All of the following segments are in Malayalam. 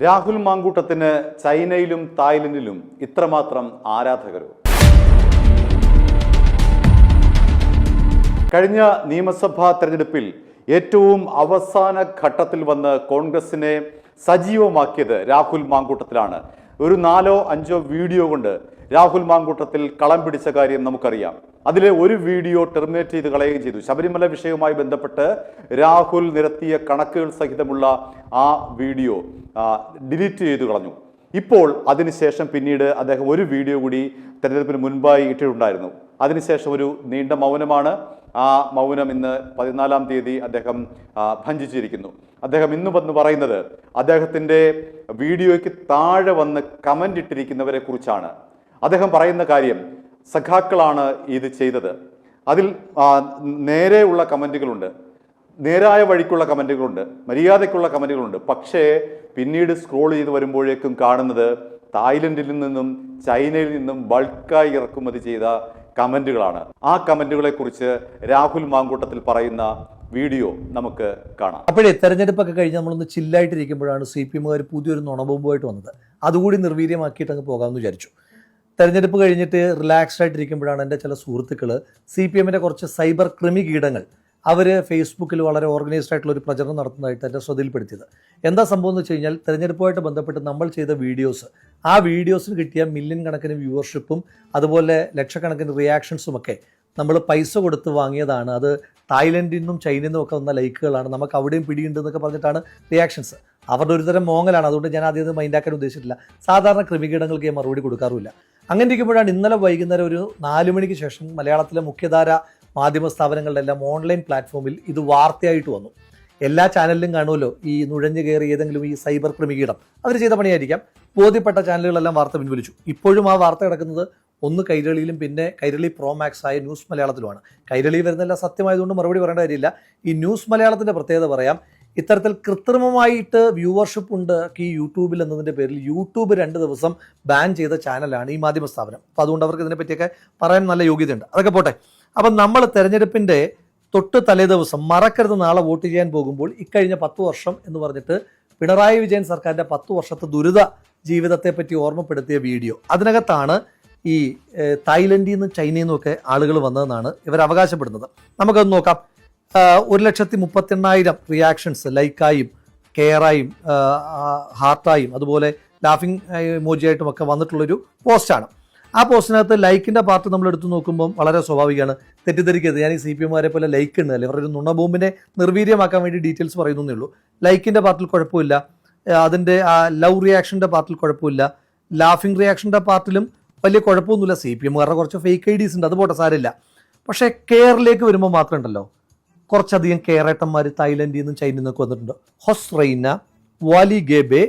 രാഹുൽ മാങ്കൂട്ടത്തിന് ചൈനയിലും തായ്ലൻഡിലും ഇത്രമാത്രം ആരാധകരോ? കഴിഞ്ഞ നിയമസഭാ തെരഞ്ഞെടുപ്പിൽ ഏറ്റവും അവസാന ഘട്ടത്തിൽ വന്ന് കോൺഗ്രസിനെ സജീവമാക്കിയത് രാഹുൽ മാങ്കൂട്ടത്തിലാണ്. ഒരു 4-5 വീഡിയോ കൊണ്ട് രാഹുൽ മാങ്കൂട്ടത്തിൽ കളം പിടിച്ച കാര്യം നമുക്കറിയാം. അതിലെ ഒരു വീഡിയോ ടെർമിനേറ്റ് ചെയ്ത് കളയുകയും ചെയ്തു. ശബരിമല വിഷയവുമായി ബന്ധപ്പെട്ട് രാഹുൽ നിരത്തിയ കണക്കുകൾ സഹിതമുള്ള ആ വീഡിയോ ഡിലീറ്റ് ചെയ്തു കളഞ്ഞു. ഇപ്പോൾ അതിനുശേഷം പിന്നീട് അദ്ദേഹം ഒരു വീഡിയോ കൂടി തെരഞ്ഞെടുപ്പിന് മുൻപായി ഇട്ടിട്ടുണ്ടായിരുന്നു. അതിനുശേഷം ഒരു നീണ്ട മൗനമാണ്. ആ മൗനം ഇന്ന് 14-ാം തീയതി അദ്ദേഹം ഭഞ്ജിച്ചിരിക്കുന്നു. അദ്ദേഹം ഇന്ന് വന്ന് പറയുന്നത് അദ്ദേഹത്തിൻ്റെ വീഡിയോയ്ക്ക് താഴെ വന്ന് കമൻ്റ് ഇട്ടിരിക്കുന്നവരെ കുറിച്ചാണ്. അദ്ദേഹം പറയുന്ന കാര്യം, സഖാക്കളാണ് ഇത് ചെയ്തത്. അതിൽ നേരെയുള്ള കമൻറ്റുകളുണ്ട്, നേരായ വഴിക്കുള്ള കമൻറ്റുകളുണ്ട്, മര്യാദയ്ക്കുള്ള കമൻറ്റുകളുണ്ട്. പക്ഷേ പിന്നീട് സ്ക്രോൾ ചെയ്ത് വരുമ്പോഴേക്കും കാണുന്നത് തായ്ലൻഡിൽ നിന്നും ചൈനയിൽ നിന്നും ബൾക്കായി ഇറക്കുമതി ചെയ്ത കമൻറ്റുകളാണ്. ആ കമൻറ്റുകളെ കുറിച്ച് രാഹുൽ മാങ്കൂട്ടത്തിൽ പറയുന്ന വീഡിയോ നമുക്ക് കാണാം. അപ്പോഴേ തെരഞ്ഞെടുപ്പൊക്കെ കഴിഞ്ഞ് നമ്മളൊന്ന് ചില്ലായിട്ടിരിക്കുമ്പോഴാണ് CPM-കാർ പുതിയൊരു നുണബോംബുമായിട്ട് വന്നത്. അതുകൂടി നിർവീര്യമാക്കിയിട്ട് അങ്ങ് പോകാമെന്ന് വിചാരിച്ചു. തെരഞ്ഞെടുപ്പ് കഴിഞ്ഞിട്ട് റിലാക്സ്ഡ് ആയിട്ടിരിക്കുമ്പോഴാണ് എൻ്റെ ചില സുഹൃത്തുക്കൾ CPM-ൻ്റെ കുറച്ച് സൈബർ കൃമി കീടങ്ങൾ അവർ ഫേസ്ബുക്കിൽ വളരെ ഓർഗനൈസ്ഡ് ആയിട്ടുള്ള ഒരു പ്രചരണം നടത്തുന്നതായിട്ട് എൻ്റെ ശ്രദ്ധയിൽപ്പെടുത്തിയത്. എന്താ സംഭവം എന്ന് വെച്ച് കഴിഞ്ഞാൽ, തെരഞ്ഞെടുപ്പുമായിട്ട് ബന്ധപ്പെട്ട് നമ്മൾ ചെയ്ത വീഡിയോസ്, ആ വീഡിയോസിന് കിട്ടിയ മില്യൺ കണക്കിന് വ്യൂവർഷിപ്പും അതുപോലെ ലക്ഷക്കണക്കിന് റിയാക്ഷൻസും ഒക്കെ നമ്മൾ പൈസ കൊടുത്ത് വാങ്ങിയതാണ്. അത് തായ്ലൻഡിൽ നിന്നും ചൈനയിൽ നിന്നും ഒക്കെ വന്ന ലൈക്കുകളാണ്. നമുക്ക് അവിടെയും പിടിയുണ്ട് എന്നൊക്കെ പറഞ്ഞിട്ടാണ് റിയാക്ഷൻസ്. അവരുടെ ഒരു തരം മോങ്ങലാണ്. അതുകൊണ്ട് ഞാൻ ആദ്യം മൈൻഡാക്കാൻ ഉദ്ദേശിച്ചിട്ടില്ല. സാധാരണ കൃമികീടങ്ങൾക്ക് ഞാൻ മറുപടി കൊടുക്കാറുമില്ല. അങ്ങനെ ഇരിക്കുമ്പോഴാണ് ഇന്നലെ വൈകുന്നേരം ഒരു 4 മണിക്ക് ശേഷം മലയാളത്തിലെ മുഖ്യധാര മാധ്യമ സ്ഥാപനങ്ങളുടെ എല്ലാം ഓൺലൈൻ പ്ലാറ്റ്ഫോമിൽ ഇത് വാർത്തയായിട്ട് വന്നു. എല്ലാ ചാനലിലും കാണുമല്ലോ ഈ നുഴഞ്ഞു കയറി ഏതെങ്കിലും ഈ സൈബർ കൃമികീടം അവർ ചെയ്ത പണിയായിരിക്കാം. ബോധ്യപ്പെട്ട ചാനലുകളെല്ലാം വാർത്ത പിൻവലിച്ചു. ഇപ്പോഴും ആ വാർത്ത കിടക്കുന്നത് ഒന്ന് കൈരളിയിലും പിന്നെ കൈരളി പ്രോ മാക്സ് ആയ ന്യൂസ് മലയാളത്തിലുമാണ്. കൈരളി വരുന്നതെല്ലാം സത്യമായതുകൊണ്ട് മറുപടി പറയേണ്ട കാര്യമില്ല. ഈ ന്യൂസ് മലയാളത്തിൻ്റെ പ്രത്യേകത പറയാം, ഇത്തരത്തിൽ കൃത്രിമമായിട്ട് വ്യൂവർഷിപ്പ് ഉണ്ട് ഈ യൂട്യൂബിൽ എന്നതിൻ്റെ പേരിൽ യൂട്യൂബ് 2 ദിവസം ബാൻ ചെയ്ത ചാനലാണ് ഈ മാധ്യമ സ്ഥാപനം. അപ്പോൾ അതുകൊണ്ട് അവർക്ക് ഇതിനെപ്പറ്റിയൊക്കെ പറയാൻ നല്ല യോഗ്യതയുണ്ട്. അതൊക്കെ പോട്ടെ. അപ്പം നമ്മൾ തെരഞ്ഞെടുപ്പിൻ്റെ തൊട്ട് തലേ ദിവസം മറക്കരുത് നാളെ വോട്ട് ചെയ്യാൻ പോകുമ്പോൾ ഇക്കഴിഞ്ഞ 10 വർഷം എന്ന് പറഞ്ഞിട്ട് പിണറായി വിജയൻ സർക്കാരിൻ്റെ 10 വർഷത്തെ ദുരിത ജീവിതത്തെ പറ്റി ഓർമ്മപ്പെടുത്തിയ വീഡിയോ. അതിനകത്താണ് ഈ തായ്ലൻഡിൽ നിന്നും ചൈനയിൽ നിന്നും ഒക്കെ ആളുകൾ വന്നതെന്നാണ് ഇവർ അവകാശപ്പെടുന്നത്. നമുക്കത് നോക്കാം. 1,38,000 റിയാക്ഷൻസ് ലൈക്കായും കെയറായും ഹാർട്ടായും അതുപോലെ ലാഫിംഗ് ഇമോജിയായിട്ടും ഒക്കെ വന്നിട്ടുള്ളൊരു പോസ്റ്റാണ്. ആ പോസ്റ്റിനകത്ത് ലൈക്കിൻ്റെ പാർട്ട് നമ്മൾ എടുത്തു നോക്കുമ്പോൾ വളരെ സ്വാഭാവികമാണ്. തെറ്റിദ്ധരിക്കരുത്, ഞാൻ ഈ CPM-കാരെ പോലെ ലൈക്ക് ഉണ്ടല്ലേ, ഇവരൊരു നുണബോംബിനെ നിർവീര്യമാക്കാൻ വേണ്ടി ഡീറ്റെയിൽസ് പറയുന്നേ ഉള്ളൂ. ലൈക്കിൻ്റെ പാർട്ടിൽ കുഴപ്പമില്ല, അതിൻ്റെ ആ ലവ് റിയാക്ഷൻ്റെ പാർട്ടിൽ കുഴപ്പമില്ല, ലാഫിംഗ് റിയാക്ഷൻ്റെ പാർട്ടിലും വലിയ കുഴപ്പമൊന്നുമില്ല. CPM-കാരുടെ കുറച്ച് ഫേക്ക് IDs ഉണ്ട്, അത് പോട്ടെ, സാരമില്ല. പക്ഷേ കെയറിലേക്ക് വരുമ്പോൾ മാത്രം ഉണ്ടല്ലോ കുറച്ചധികം കെയറേട്ടന്മാർ തായ്ലൻഡിൽ നിന്നും ചൈനയിൽ നിന്നൊക്കെ വന്നിട്ടുണ്ട്. ഹൊസ്റൈന, വാലി ഗേബെ,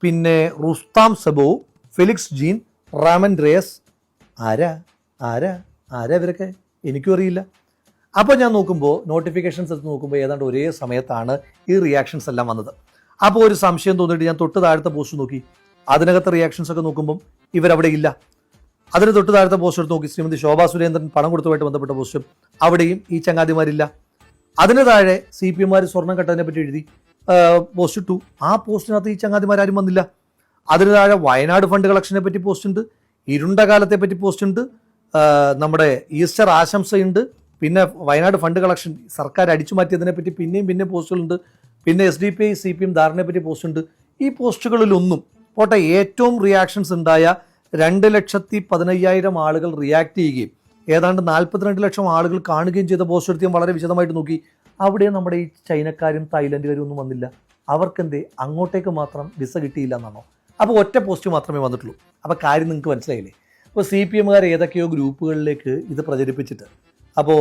പിന്നെ റുസ്താം സബോ, ഫെലിക്സ് ജീൻ, റാമൻ റേസ്. ആരാ ഇവരൊക്കെ? എനിക്കും അറിയില്ല. അപ്പോൾ ഞാൻ നോക്കുമ്പോൾ നോട്ടിഫിക്കേഷൻസ് എടുത്ത് നോക്കുമ്പോൾ ഏതാണ്ട് ഒരേ സമയത്താണ് ഈ റിയാക്ഷൻസ് എല്ലാം വന്നത്. അപ്പോൾ ഒരു സംശയം തോന്നിയിട്ട് ഞാൻ തൊട്ട് താഴത്തെ പോസ്റ്റ് നോക്കി. അതിനകത്ത് റിയാക്ഷൻസ് ഒക്കെ നോക്കുമ്പം ഇവരവിടെ ഇല്ല. അതിന് തൊട്ട് താഴത്തെ പോസ്റ്റ് എടുത്ത് നോക്കി, ശ്രീമതി ശോഭാ സുരേന്ദ്രൻ പണം കൊടുത്തുമായിട്ട് ബന്ധപ്പെട്ട പോസ്റ്റും, അവിടെയും ഈ ചങ്ങാതിമാരില്ല. അതിന് താഴെ CPM-കാർ സ്വർണം കെട്ടതിനെ പറ്റി എഴുതി പോസ്റ്റ് ഇട്ടു. ആ പോസ്റ്റിനകത്ത് ഈ ചങ്ങാതിമാരും വന്നില്ല. അതിന് താഴെ വയനാട് ഫണ്ട് കളക്ഷനെ പറ്റി പോസ്റ്റ് ഉണ്ട്, ഇരുണ്ട കാലത്തെ പറ്റി പോസ്റ്റ് ഉണ്ട്, നമ്മുടെ ഈസ്റ്റർ ആശംസയുണ്ട്, പിന്നെ വയനാട് ഫണ്ട് കളക്ഷൻ സർക്കാർ അടിച്ചു മാറ്റിയതിനെ പറ്റി പിന്നെയും പോസ്റ്റുകളുണ്ട്, പിന്നെ SDPI CPM ധാരണയെ പറ്റി പോസ്റ്റ് ഉണ്ട്. ഈ പോസ്റ്റുകളിലൊന്നും പോട്ടെ, ഏറ്റവും റിയാക്ഷൻസ് ഉണ്ടായ 2,15,000 ആളുകൾ റിയാക്ട് ചെയ്യുകയും ഏതാണ്ട് 42 ലക്ഷം ആളുകൾ കാണുകയും ചെയ്ത പോസ്റ്റ് എടുത്ത് ഞാൻ വളരെ വിശദമായിട്ട് നോക്കി. അവിടെ നമ്മുടെ ഈ ചൈനക്കാരും തായ്ലൻഡുകാരും ഒന്നും വന്നില്ല. അവർക്കെന്തേ അങ്ങോട്ടേക്ക് മാത്രം വിസ കിട്ടിയില്ല എന്നാണോ? അപ്പോൾ ഒറ്റ പോസ്റ്റ് മാത്രമേ വന്നിട്ടുള്ളൂ. അപ്പോൾ കാര്യം നിങ്ങൾക്ക് മനസ്സിലായില്ലേ? അപ്പോൾ CPM-കാർ ഏതൊക്കെയോ ഗ്രൂപ്പുകളിലേക്ക് ഇത് പ്രചരിപ്പിച്ചിട്ട് അപ്പോൾ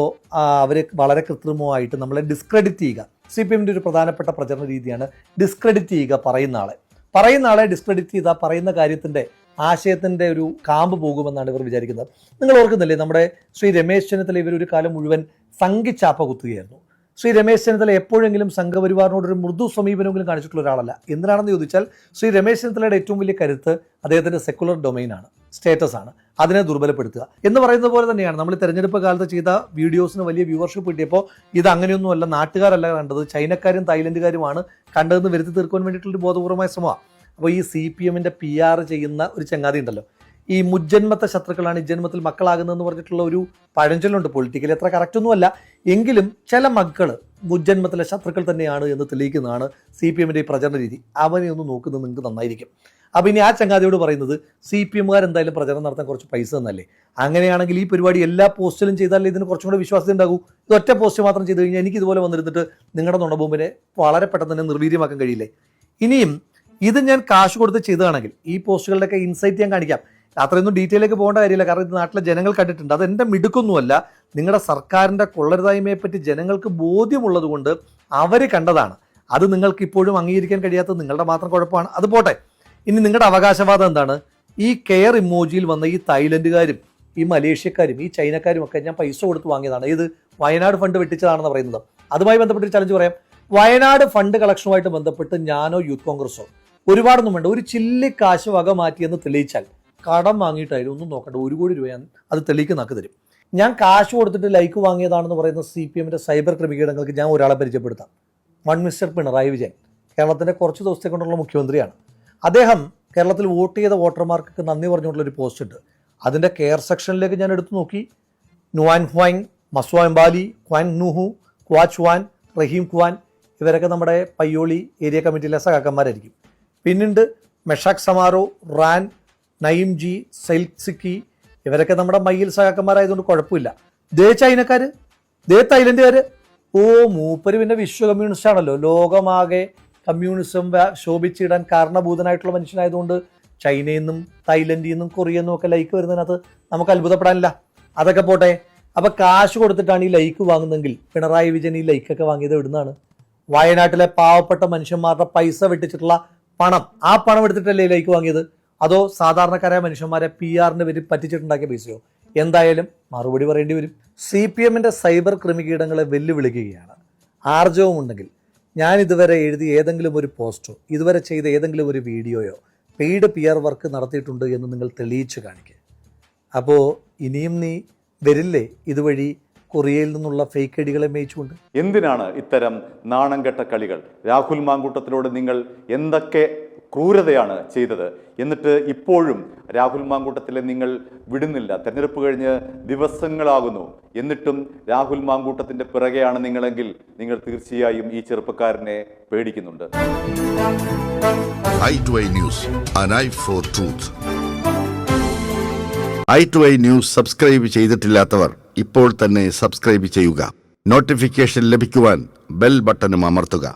അവർ വളരെ കൃത്രിമമായിട്ട് നമ്മളെ ഡിസ്ക്രെഡിറ്റ് ചെയ്യുക. CPM-ൻ്റെ ഒരു പ്രധാനപ്പെട്ട പ്രചരണ രീതിയാണ് ഡിസ്ക്രെഡിറ്റ് ചെയ്യുക. പറയുന്ന ആളെ ഡിസ്ക്രെഡിറ്റ് ചെയ്താൽ പറയുന്ന കാര്യത്തിൻ്റെ ആശയത്തിൻ്റെ ഒരു കാമ്പ് പോകുമെന്നാണ് ഇവർ വിചാരിക്കുന്നത്. നിങ്ങൾ ഓർക്കുന്നില്ലേ, നമ്മുടെ ശ്രീ രമേശ് ചെന്നിത്തല ഇവരൊരു കാലം മുഴുവൻ സംഘിച്ചാപ്പ കുത്തുകയായിരുന്നു. ശ്രീ രമേശ് ചെന്നിത്തല എപ്പോഴെങ്കിലും സംഘപരിവാറിനോടൊരു മൃദു സമീപനമെങ്കിലും കാണിച്ചിട്ടുള്ള ഒരാളല്ല. എന്തിനാണെന്ന് ചോദിച്ചാൽ, ശ്രീ രമേശ് ചെന്നിത്തലയുടെ ഏറ്റവും വലിയ കരുത്ത് അദ്ദേഹത്തിൻ്റെ സെക്കുലർ ഡൊമൈനാണ്, സ്റ്റേറ്റസ് ആണ്. അതിനെ ദുർബലപ്പെടുത്തുക എന്ന് പറയുന്നത് പോലെ തന്നെയാണ് നമ്മൾ തെരഞ്ഞെടുപ്പ് കാലത്ത് ചെയ്ത വീഡിയോസിന് വലിയ വ്യൂവർഷിപ്പ് കിട്ടിയപ്പോൾ ഇത് അങ്ങനെയൊന്നുമല്ല, നാട്ടുകാരല്ല കണ്ടത്, ചൈനക്കാരും തായ്ലൻഡുകാരുമാണ് കണ്ടതെന്ന് വരുത്തി തീർക്കാൻ വേണ്ടിയിട്ടുള്ളൊരു ബോധപൂർവമായ ശ്രമമാണ്. അപ്പോൾ ഈ CPM PR ചെയ്യുന്ന ഒരു ചങ്ങാതി ഉണ്ടല്ലോ, ഈ മുജ്ജന്മത്തെ ശത്രുക്കളാണ് ഇജ്ജന്മത്തിൽ മക്കളാകുന്നതെന്ന് പറഞ്ഞിട്ടുള്ള ഒരു പഴഞ്ചൊല്ലുണ്ട്. പൊളിറ്റിക്കലി അത്ര കറക്റ്റൊന്നുമല്ല, എങ്കിലും ചില മക്കൾ മുജ്ജന്മത്തിലെ ശത്രുക്കൾ തന്നെയാണ് എന്ന് തെളിയിക്കുന്നതാണ് CPM ഈ പ്രചരണ രീതി. അവനെ ഒന്ന് നോക്കുന്നത് നിങ്ങൾക്ക് നന്നായിരിക്കും. അപ്പോൾ ഇനി ആ ചങ്ങാതിയോട് പറയുന്നത്, CPMകാർ എന്തായാലും പ്രചരണം നടത്താൻ കുറച്ച് പൈസ തന്നല്ലേ, അങ്ങനെയാണെങ്കിൽ ഈ പരിപാടി എല്ലാ പോസ്റ്റിലും ചെയ്താലേ ഇതിന് കുറച്ചും കൂടെ വിശ്വാസം ഉണ്ടാകൂ. ഇത് ഒറ്റ പോസ്റ്റ് മാത്രം ചെയ്ത് കഴിഞ്ഞാൽ എനിക്ക് ഇതുപോലെ വന്നിരുന്നിട്ട് നിങ്ങളുടെ നുണബോംബിനെ വളരെ പെട്ടെന്ന് തന്നെ നിർവീര്യമാക്കാൻ കഴിയില്ലേ? ഇനിയും ഇത് ഞാൻ കാശ് കൊടുത്ത് ചെയ്തതാണെങ്കിൽ ഈ പോസ്റ്റുകളുടെയൊക്കെ ഇൻസൈറ്റ് ഞാൻ കാണിക്കാം. അത്രയൊന്നും ഡീറ്റെയിലേക്ക് പോകേണ്ട കാര്യമില്ല, കാരണം ഇത് നാട്ടിലെ ജനങ്ങൾ കണ്ടിട്ടുണ്ട്. അത് എൻ്റെ മിടുക്കൊന്നുമല്ല, നിങ്ങളുടെ സർക്കാരിൻ്റെ കൊള്ളരുതായ്മയെപ്പറ്റി ജനങ്ങൾക്ക് ബോധ്യമുള്ളത് കൊണ്ട് അവർ കണ്ടതാണ്. അത് നിങ്ങൾക്ക് ഇപ്പോഴും അംഗീകരിക്കാൻ കഴിയാത്തത് നിങ്ങളുടെ മാത്രം കുഴപ്പമാണ്. അത് പോട്ടെ, ഇനി നിങ്ങളുടെ അവകാശവാദം എന്താണ്? ഈ കെയർ ഇമോജിയിൽ വന്ന ഈ തായ്ലൻഡുകാരും ഈ മലേഷ്യക്കാരും ഈ ചൈനക്കാരും ഒക്കെ ഞാൻ പൈസ കൊടുത്ത് വാങ്ങിയതാണ്. ഇത് വയനാട് ഫണ്ട് വെട്ടിച്ചതാണെന്ന് പറയുന്നത്. അതുമായി ബന്ധപ്പെട്ടൊരു ചലഞ്ച് പറയാം. വയനാട് ഫണ്ട് കളക്ഷനുമായിട്ട് ബന്ധപ്പെട്ട് ഞാനോ യൂത്ത് കോൺഗ്രസോ ഒരുപാടൊന്നും വേണ്ട, ഒരു ചില്ലി കാശ് വക മാറ്റിയെന്ന് തെളിയിച്ചാൽ കടം വാങ്ങിയിട്ടായാലും ഒന്നും നോക്കണ്ട, 1 കോടി രൂപ ഞാൻ അത് തെളിയിക്കുന്നതാക്കി തരും. ഞാൻ കാശ് കൊടുത്തിട്ട് ലൈക്ക് വാങ്ങിയതാണെന്ന് പറയുന്ന CPM സൈബർ ക്രിമികീടങ്ങൾക്ക് ഞാൻ ഒരാളെ പരിചയപ്പെടുത്താം. മിസ്റ്റർ പിണറായി വിജയൻ, കേരളത്തിൻ്റെ കുറച്ച് ദിവസത്തെ കൊണ്ടുള്ള മുഖ്യമന്ത്രിയാണ്. അദ്ദേഹം കേരളത്തിൽ വോട്ട് ചെയ്ത വോട്ടർമാർക്ക് നന്ദി പറഞ്ഞുകൊണ്ടുള്ളൊരു പോസ്റ്റ് ഉണ്ട്. അതിൻ്റെ കെയർ സെക്ഷനിലേക്ക് ഞാൻ എടുത്തു നോക്കി. Nuan Hwang, Maswa Mbali, Kwan Nuhu, Kwach Van, Rahim ഖ്വാൻ, ഇവരൊക്കെ നമ്മുടെ പയ്യോളി ഏരിയ കമ്മിറ്റിയിലെ സഹാക്കന്മാരായിരിക്കും. പിന്നുണ്ട് മെഷാക് സമാരോ, റാൻ, നയിം ജി, സെൽസിക്കി, ഇവരൊക്കെ നമ്മുടെ മയ്യിൽ സഹാക്കന്മാരായതുകൊണ്ട് കുഴപ്പമില്ല. ദേ ചൈനക്കാർ, ദേ തായ്ലൻഡുകാർ, മൂപ്പര് പിന്നെ വിശ്വ കമ്മ്യൂണിസ്റ്റ് ആണല്ലോ, ലോകമാകെ കമ്മ്യൂണിസം ശോഭിച്ചിടാൻ കാരണഭൂതനായിട്ടുള്ള മനുഷ്യനായതുകൊണ്ട് ചൈനയിൽ നിന്നും തായ്ലൻഡിൽ നിന്നും കൊറിയയിൽ നിന്നും ഒക്കെ ലൈക്ക് വരുന്നതിനകത്ത് നമുക്ക് അത്ഭുതപ്പെടാനില്ല. അതൊക്കെ പോട്ടെ. അപ്പോൾ കാശ് കൊടുത്തിട്ടാണ് ഈ ലൈക്ക് വാങ്ങുന്നതെങ്കിൽ പിണറായി വിജയൻ ഈ ലൈക്കൊക്കെ വാങ്ങിയത് എവിടുന്നാണ്? വയനാട്ടിലെ പാവപ്പെട്ട മനുഷ്യന്മാരുടെ പൈസ വെട്ടിച്ചിട്ടുള്ള പണം, ആ പണം എടുത്തിട്ടല്ലേ ലൈക്ക് വാങ്ങിയത്? അതോ സാധാരണക്കാരായ മനുഷ്യന്മാരെ PR-ന് പേര് പറ്റിച്ചിട്ടുണ്ടാക്കിയ പൈസയോ? എന്തായാലും മറുപടി പറയേണ്ടി വരും. CPM സൈബർ ക്രിമികീടങ്ങളെ വെല്ലുവിളിക്കുകയാണ്. ആർജവം ഉണ്ടെങ്കിൽ ഞാൻ ഇതുവരെ എഴുതിയ ഏതെങ്കിലും ഒരു പോസ്റ്റോ ഇതുവരെ ചെയ്ത ഏതെങ്കിലും ഒരു വീഡിയോയോ പെയ്ഡ് PR വർക്ക് നടത്തിയിട്ടുണ്ട് എന്ന് നിങ്ങൾ തെളിയിച്ച് കാണിക്കുക. അപ്പോൾ ഇനിയും നീ വരില്ലേ ഇതുവഴി കൊറിയയിൽ നിന്നുള്ള ഫേക്ക് ഐഡികളെ മേയിച്ചുകൊണ്ട്? എന്തിനാണ് ഇത്തരം നാണം കെട്ട കളികൾ? രാഹുൽ മാങ്കൂട്ടത്തിനോട് നിങ്ങൾ എന്തൊക്കെ ക്രൂരതയാണ് ചെയ്തത്? എന്നിട്ട് ഇപ്പോഴും രാഹുൽ മാങ്കൂട്ടത്തിലെ നിങ്ങൾ വിടുന്നില്ല. തെരഞ്ഞെടുപ്പ് കഴിഞ്ഞ് ദിവസങ്ങളാകുന്നു, എന്നിട്ടും രാഹുൽ മാങ്കൂട്ടത്തിന്റെ പിറകെയാണ് നിങ്ങളെങ്കിൽ നിങ്ങൾ തീർച്ചയായും ഈ ചെറുപ്പക്കാരനെ പേടിക്കുന്നുണ്ട്. i2i News, an eye for truth. i2i News subscribe ചെയ്തിട്ടില്ലാത്തവർ ഇപ്പോൾ തന്നെ സബ്സ്ക്രൈബ് ചെയ്യുക. നോട്ടിഫിക്കേഷൻ ലഭിക്കുവാൻ ബെൽ ബട്ടണും അമർത്തുക.